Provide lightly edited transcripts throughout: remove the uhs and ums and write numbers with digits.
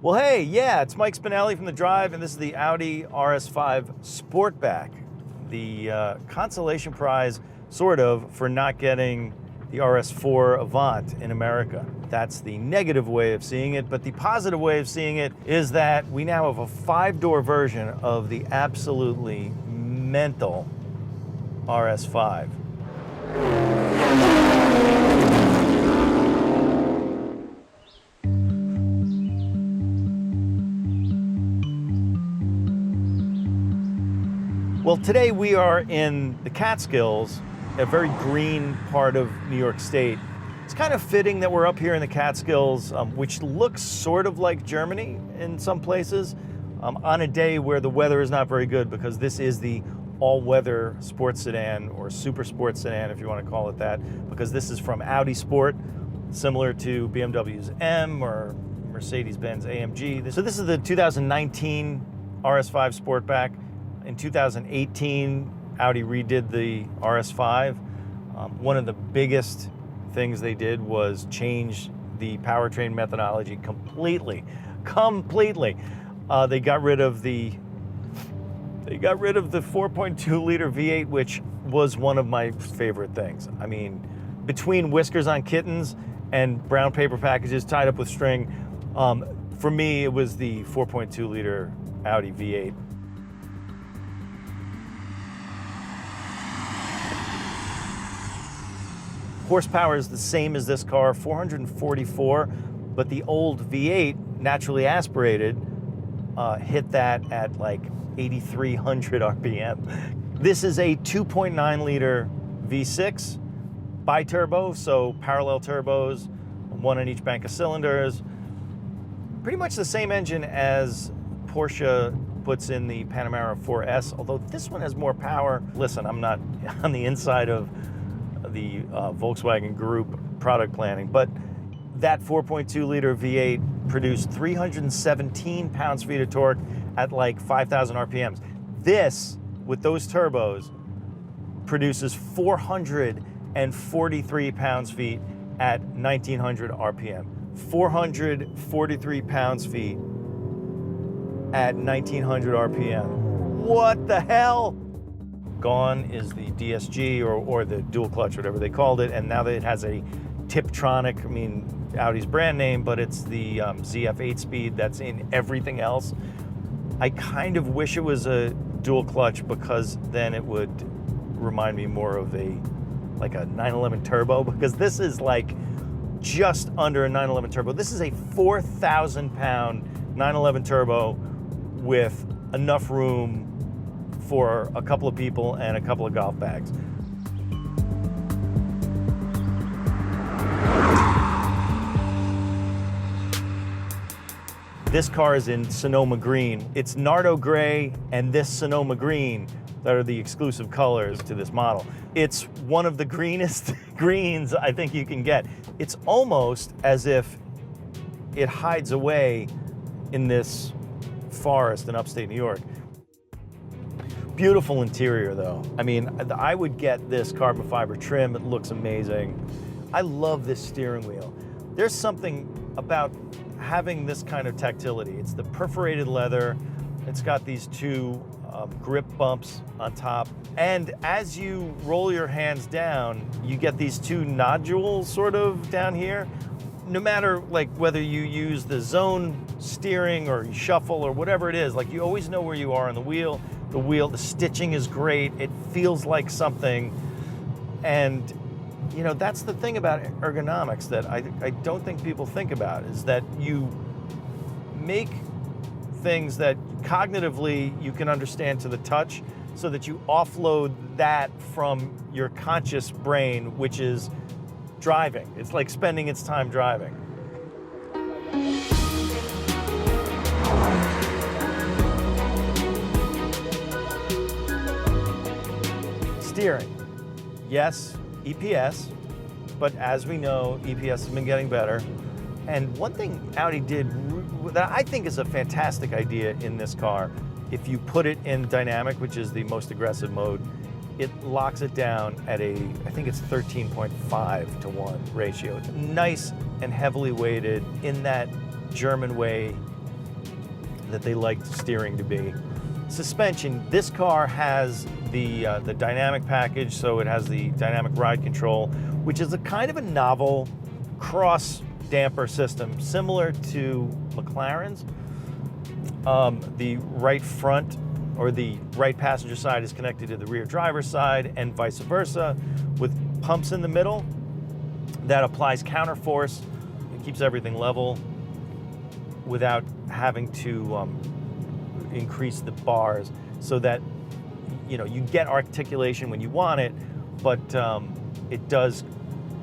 Well, hey, yeah, it's Mike Spinelli from The Drive, and this is the Audi RS5 Sportback. The consolation prize, sort of, for not getting the RS4 Avant in America. That's the negative way of seeing it, but the positive way of seeing it is that we now have a 5-door version of the absolutely mental RS5. Well, today we are in the Catskills, a very green part of New York State. It's kind of fitting that we're up here in the Catskills, which looks sort of like Germany in some places, on a day where the weather is not very good, because this is the all-weather sports sedan, or super sports sedan, if you want to call it that, because this is from Audi Sport, similar to BMW's M or Mercedes-Benz AMG. So this is the 2019 RS5 Sportback. In 2018, Audi redid the RS5. One of the biggest things they did was change the powertrain methodology completely. They got rid of the 4.2 liter V8, which was one of my favorite things. I mean, between whiskers on kittens and brown paper packages tied up with string, for me it was the 4.2 liter Audi V8. Horsepower is the same as this car, 444, but the old V8, naturally aspirated, hit that at like 8,300 RPM. This is a 2.9 liter V6 bi-turbo, so parallel turbos, one on each bank of cylinders. Pretty much the same engine as Porsche puts in the Panamera 4S, although this one has more power. Listen, I'm not on the inside of the Volkswagen Group product planning, but that 4.2 liter V8 produced 317 pounds-feet of torque at like 5,000 RPMs. This, with those turbos, produces 443 pounds-feet at 1,900 RPM. 443 pounds-feet at 1,900 RPM. What the hell? Gone is the DSG or the dual clutch, whatever they called it, and now that it has a Tiptronic, I mean, Audi's brand name, but it's the ZF 8-speed that's in everything else. I kind of wish it was a dual clutch, because then it would remind me more of a 911 turbo, because this is like just under a 911 turbo. This is a 4,000-pound 911 turbo with enough room for a couple of people and a couple of golf bags. This car is in Sonoma Green. It's Nardo Gray and this Sonoma Green that are the exclusive colors to this model. It's one of the greenest greens I think you can get. It's almost as if it hides away in this forest in upstate New York. Beautiful interior though. I mean, I would get this carbon fiber trim. It looks amazing. I love this steering wheel. There's something about having this kind of tactility. It's the perforated leather. It's got these two grip bumps on top. And as you roll your hands down, you get these two nodules sort of down here. No matter like whether you use the zone steering or you shuffle or whatever it is, like you always know where you are on the wheel. The stitching is great. It feels like something. And you know, that's the thing about ergonomics that I don't think people think about, is that you make things that cognitively you can understand to the touch, so that you offload that from your conscious brain, which is driving. It's like spending its time driving. Steering. Yes, EPS, but as we know, EPS has been getting better. And one thing Audi did that I think is a fantastic idea in this car, if you put it in dynamic, which is the most aggressive mode, it locks it down at I think it's 13.5:1 ratio. It's nice and heavily weighted in that German way that they like the steering to be. Suspension, this car has the dynamic package, so it has the dynamic ride control, which is a kind of a novel cross damper system, similar to McLaren's. The right front or the right passenger side is connected to the rear driver's side and vice versa, with pumps in the middle that applies counterforce. It keeps everything level without having to increase the bars, so that you get articulation when you want it, but it does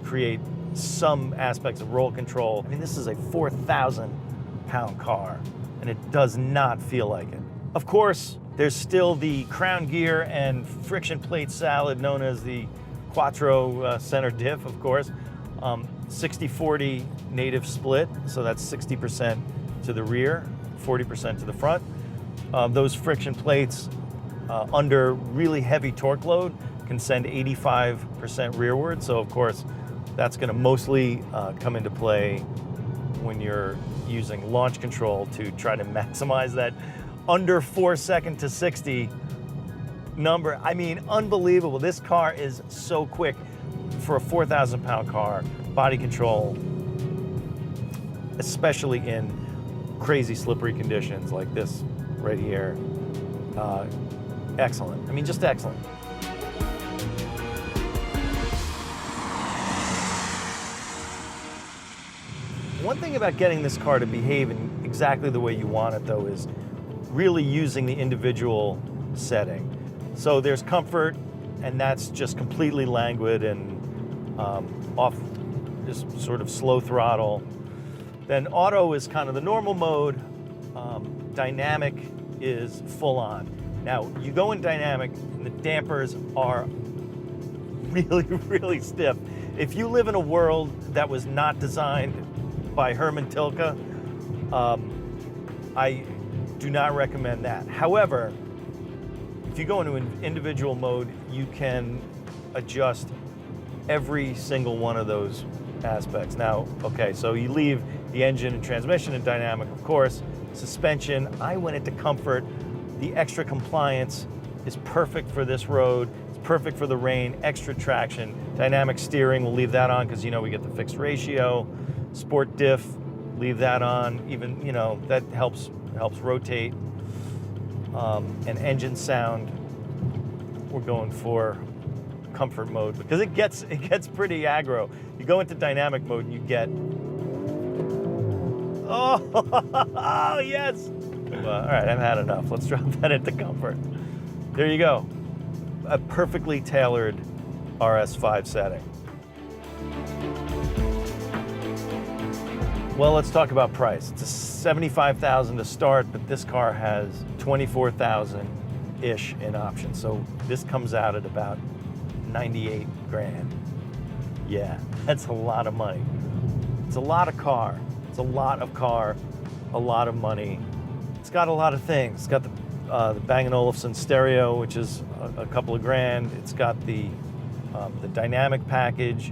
create some aspects of roll control. I mean, this is a 4,000-pound car, and it does not feel like it. Of course, there's still the crown gear and friction plate salad known as the Quattro center diff, of course. 60-40 native split, so that's 60% to the rear, 40% to the front. Those friction plates under really heavy torque load can send 85% rearward, so of course that's going to mostly come into play when you're using launch control to try to maximize that under 4 second to 60 number. I mean, unbelievable. This car is so quick for a 4,000-pound car. Body control, especially in crazy slippery conditions like this right here. Excellent. I mean, just excellent. One thing about getting this car to behave in exactly the way you want it, though, is really using the individual setting. So there's comfort, and that's just completely languid and off, just sort of slow throttle. Then auto is kind of the normal mode. Dynamic is full on. Now, you go in dynamic, and the dampers are really, really stiff. If you live in a world that was not designed by Herman Tilke, I do not recommend that. However, if you go into an individual mode, you can adjust every single one of those aspects. Now, okay, so you leave the engine and transmission in dynamic, of course. Suspension, I went into comfort. The extra compliance is perfect for this road. It's perfect for the rain. Extra traction. Dynamic steering, we'll leave that on because we get the fixed ratio. Sport diff, leave that on. Even, that helps rotate. And engine sound, we're going for comfort mode because it gets pretty aggro. You go into dynamic mode and you get, oh yes. All right, I've had enough. Let's drop that into comfort. There you go. A perfectly tailored RS5 setting. Well, let's talk about price. It's a $75,000 to start, but this car has $24,000-ish in options. So this comes out at about 98 grand. Yeah, that's a lot of money. It's a lot of car. It's a lot of car, a lot of money. It's got a lot of things. It's got the Bang & Olufsen stereo, which is a couple of grand. It's got the dynamic package.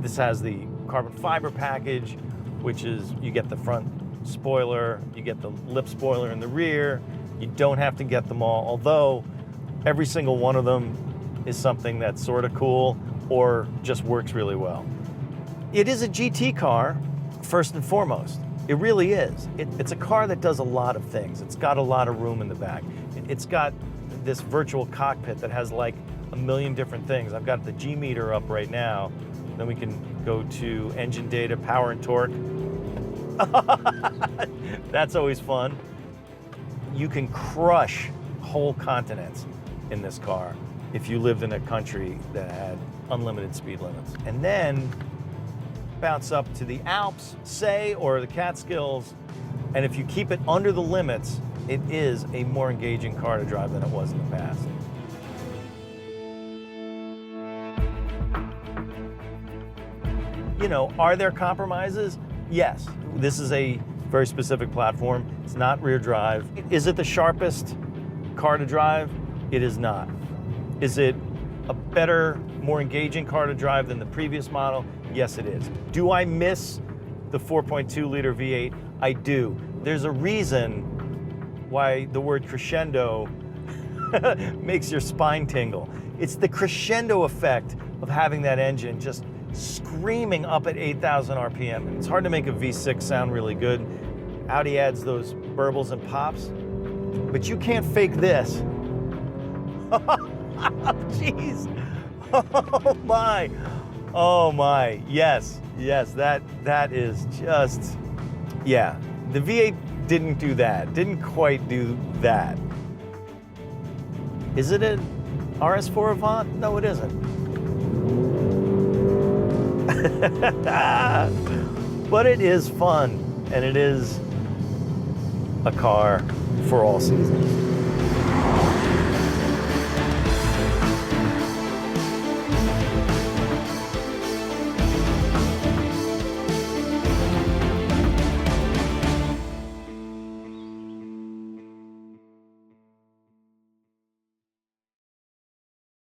This has the carbon fiber package, which is you get the front spoiler, you get the lip spoiler in the rear. You don't have to get them all, although every single one of them is something that's sort of cool or just works really well. It is a GT car, first and foremost. It really is. It's a car that does a lot of things. It's got a lot of room in the back. It's got this virtual cockpit that has like a million different things. I've got the G meter up right now. Then we can go to engine data, power and torque. That's always fun. You can crush whole continents in this car if you lived in a country that had unlimited speed limits. And then bounce up to the Alps, say, or the Catskills, and if you keep it under the limits, it is a more engaging car to drive than it was in the past. Are there compromises? Yes. This is a very specific platform. It's not rear drive. Is it the sharpest car to drive? It is not. Is it a better, more engaging car to drive than the previous model? Yes, it is. Do I miss the 4.2 liter V8? I do. There's a reason why the word crescendo makes your spine tingle. It's the crescendo effect of having that engine just screaming up at 8,000 RPM. It's hard to make a V6 sound really good. Audi adds those burbles and pops, but you can't fake this. Jeez. Oh my. Oh my. Yes. Yes, that is just, yeah. The V8 didn't do that. Didn't quite do that. Is it an RS4 Avant? No, it isn't. But it is fun, and it is a car for all seasons.